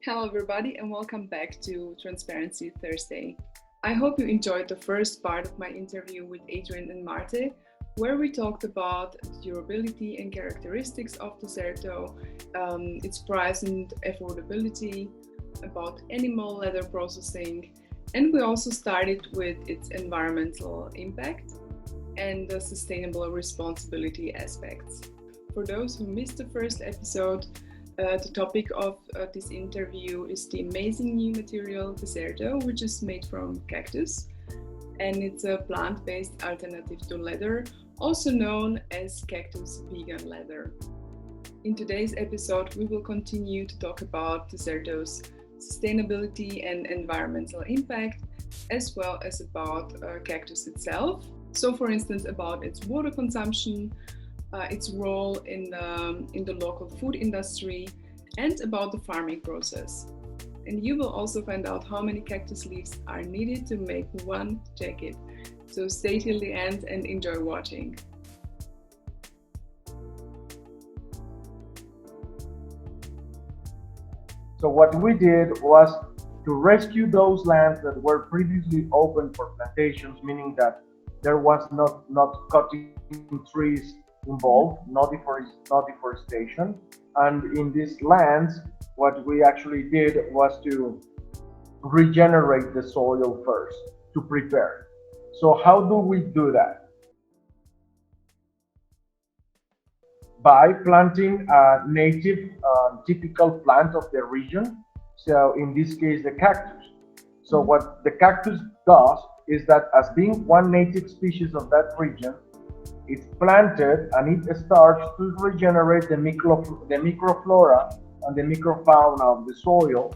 Hello, everybody, and welcome back to Transparency Thursday. I hope you enjoyed the first part of my interview with Adrian and Marte, where we talked about the durability and characteristics of Desserto, its price and affordability, about animal leather processing, and we also started with its environmental impact and the sustainable responsibility aspects. For those who missed the first episode, the topic of this interview is the amazing new material Desserto, which is made from cactus, and it's a plant-based alternative to leather, also known as cactus vegan leather. In today's episode, we will continue to talk about Desserto's sustainability and environmental impact, as well as about cactus itself. So, for instance, about its water consumption, its role in the local food industry, and about the farming process. And you will also find out how many cactus leaves are needed to make one jacket. So stay till the end and enjoy watching. So what we did was to rescue those lands that were previously open for plantations, meaning that there was not cutting trees involved, no deforestation. And in these lands, what we actually did was to regenerate the soil first, to prepare. So how do we do that? By planting a native typical plant of the region. So in this case, the cactus. So what the cactus does is that, as being one native species of that region, it's planted and it starts to regenerate the microflora and the microfauna of the soil,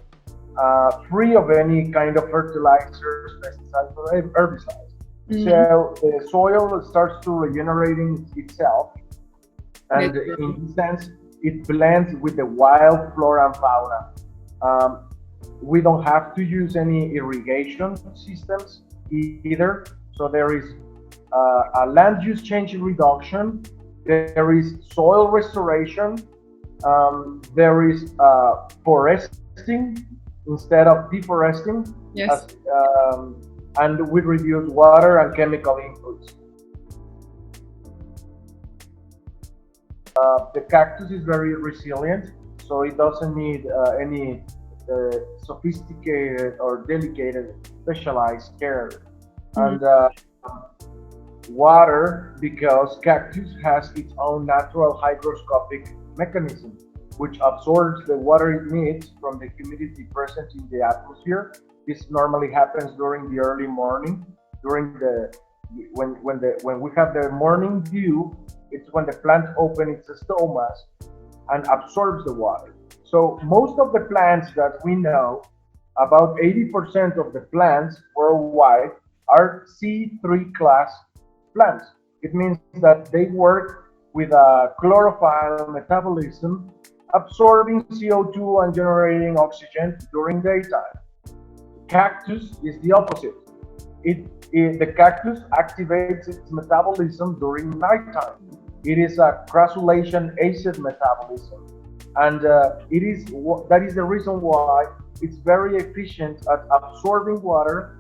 free of any kind of fertilizers, pesticides, or herbicides. So the soil starts to regenerating itself, and in this sense, it blends with the wild flora and fauna. We don't have to use any irrigation systems either. So there is a land use change reduction, there is soil restoration, there is foresting instead of deforesting, Yes. and we reduce water and chemical inputs. The cactus is very resilient, so it doesn't need any sophisticated or delicate specialized care. And water, because cactus has its own natural hygroscopic mechanism, which absorbs the water it needs from the humidity present in the atmosphere. This normally happens during the early morning, during when we have the morning dew. It's when the plant opens its stomas and absorbs the water. So most of the plants that we know, about 80% of the plants worldwide, are C3 class plants. It means that they work with a chlorophyll metabolism, absorbing CO2 and generating oxygen during daytime. Cactus is the opposite. The cactus activates its metabolism during nighttime. It is a crassulation acid metabolism, and that is the reason why it's very efficient at absorbing water,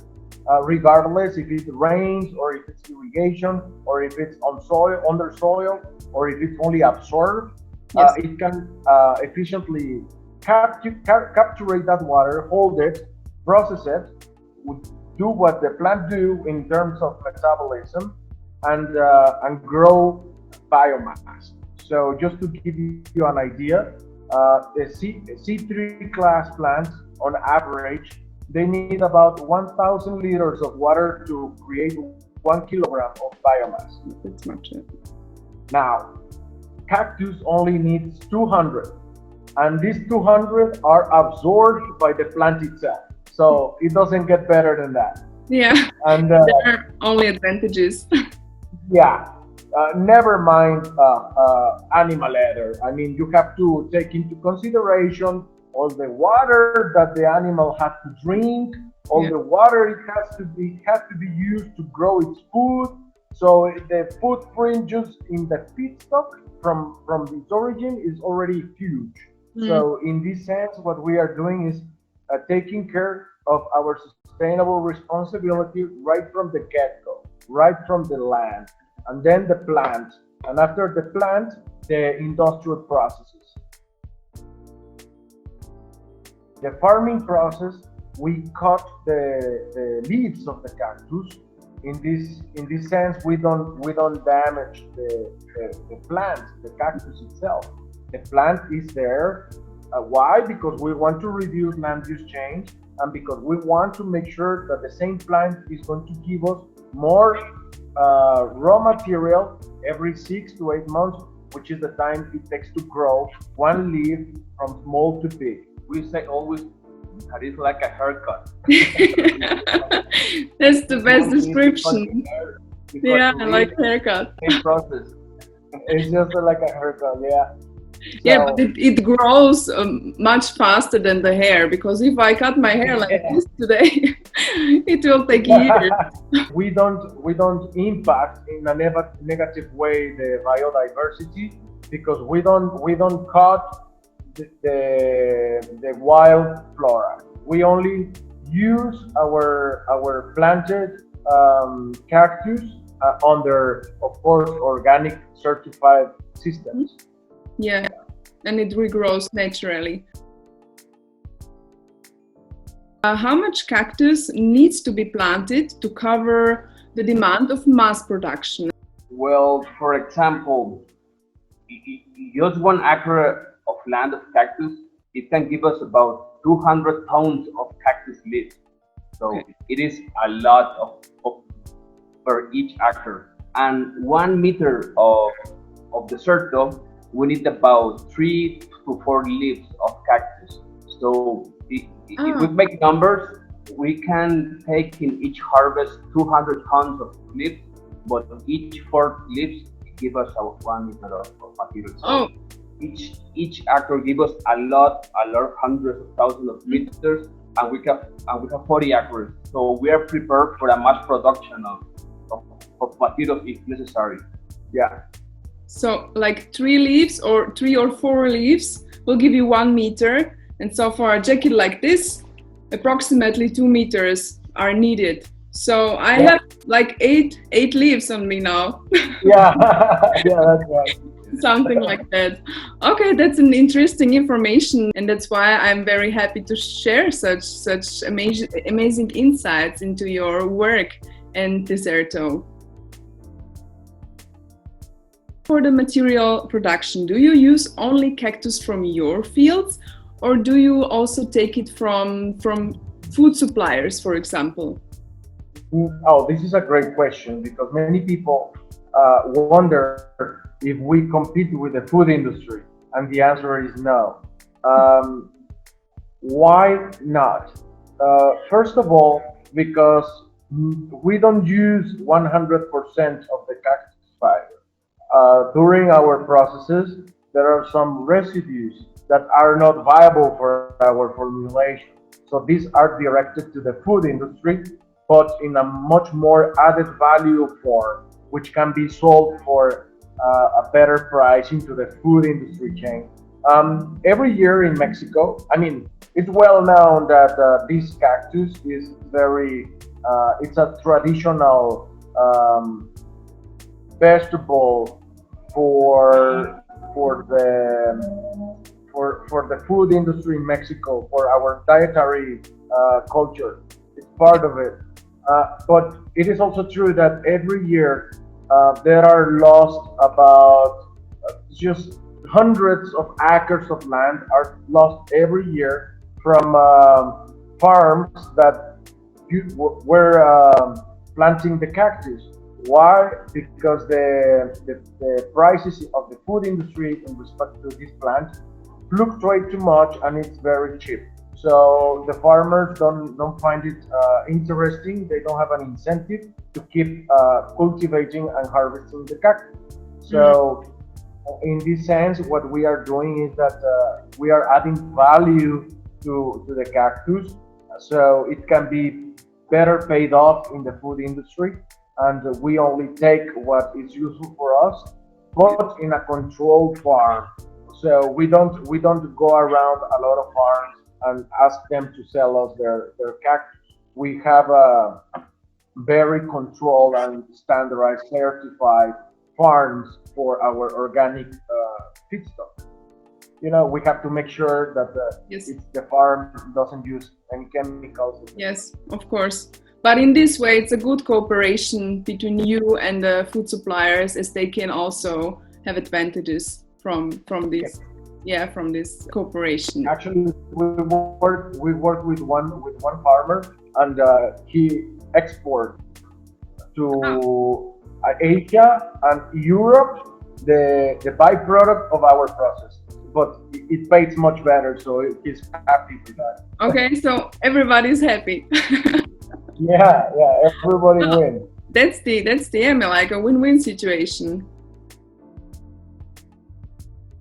regardless if it rains or if it's irrigation or if it's on soil, under soil, or if it's only absorbed. Yes. It can efficiently capture that water, hold it, process it, do what the plant do in terms of metabolism, and grow biomass. So just to give you an idea, the C3 class plants, on average, they need about 1,000 liters of water to create 1 kilogram of biomass. That's much. Now, cactus only needs 200, and these 200 are absorbed by the plant itself. So it doesn't get better than that. Yeah, And there are only advantages. yeah, never mind animal leather. I mean, you have to take into consideration all the water that the animal has to drink, all the water it has to be used to grow its food. So the footprint just in the feedstock from its origin is already huge. So in this sense, what we are doing is taking care of our sustainable responsibility right from the get-go, right from the land, and then the plant, and after the plant, the industrial processes. The farming process, we cut the leaves of the cactus. In this sense, we don't damage the plant, the cactus itself. The plant is there. Why? Because we want to reduce land use change, and because we want to make sure that the same plant is going to give us more raw material every 6 to 8 months, which is the time it takes to grow one leaf from small to big. We say always that it's like a haircut. That's the best description. Yeah, I like haircut. Same process. It's just like a haircut, yeah. Yeah, but it grows much faster than the hair, because if I cut my hair like this today, it will take years. We don't impact in a negative way the biodiversity, because we don't cut the wild flora. We only use our planted cactus under, of course, organic certified systems. Yeah, and it regrows naturally. How much cactus needs to be planted to cover the demand of mass production? Well, for example, just 1 acre of land of cactus, it can give us about 200 tons of cactus leaves. So it is a lot of per each acre. And 1 meter of Desserto, we need about 3 to 4 leaves of cactus. So if we make numbers, we can take in each harvest 200 tons of leaves, but each 4 leaves give us 1 meter of material. So each acre give us a lot, hundreds of thousands of liters, and we have 40 acres. So we are prepared for a mass production of materials if necessary. Yeah. So like 3 leaves or 3 or 4 leaves will give you 1 meter. And so for a jacket like this, approximately 2 meters are needed. So I have like eight leaves on me now. Yeah, that's right. Something like that. Okay, that's an interesting information, and that's why I'm very happy to share such amazing insights into your work and Desserto. For the material production, do you use only cactus from your fields, or do you also take it from food suppliers, for example? Oh, this is a great question, because many people wonder if we compete with the food industry, and the answer is no. Why not? First of all, because we don't use 100% of the cactus fiber. During our processes, there are some residues that are not viable for our formulation. So these are directed to the food industry, but in a much more added value form, which can be sold for a better price into the food industry chain. Every year in Mexico, I mean, it's well known that this cactus is it's a traditional vegetable for the food industry in Mexico, for our dietary culture. It's part of it. But it is also true that every year there are lost about just hundreds of acres of land are lost every year from farms that were planting the cactus. Why? Because the prices of the food industry in respect to this plant fluctuate too much, and it's very cheap. So the farmers don't find it interesting. They don't have an incentive to keep cultivating and harvesting the cactus. So in this sense, what we are doing is that we are adding value to the cactus, so it can be better paid off in the food industry, and we only take what is useful for us, but in a controlled farm. So we don't go around a lot of farms and ask them to sell us their cactus. We have a very controlled and standardized certified farms for our organic feedstock. We have to make sure that Yes. the farm doesn't use any chemicals. Yes, of course. But in this way, it's a good cooperation between you and the food suppliers, as they can also have advantages from this, from this cooperation. Actually, we work with one farmer, and he export to Asia and Europe the byproduct of our process. But it pays much better, so he's happy with that. Okay, so everybody's happy. Yeah, everybody wins. That's the aim, like a win-win situation.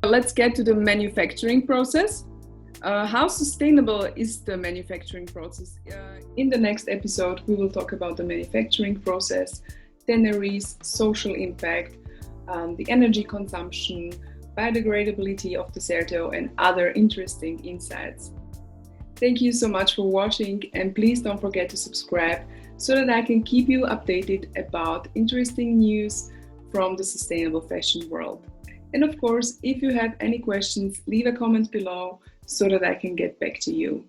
Let's get to the manufacturing process. How sustainable is the manufacturing process? In the next episode, we will talk about the manufacturing process, tanneries, social impact, the energy consumption, biodegradability of Desserto, and other interesting insights. Thank you so much for watching, and please don't forget to subscribe so that I can keep you updated about interesting news from the sustainable fashion world. And of course, if you have any questions, leave a comment below so that I can get back to you.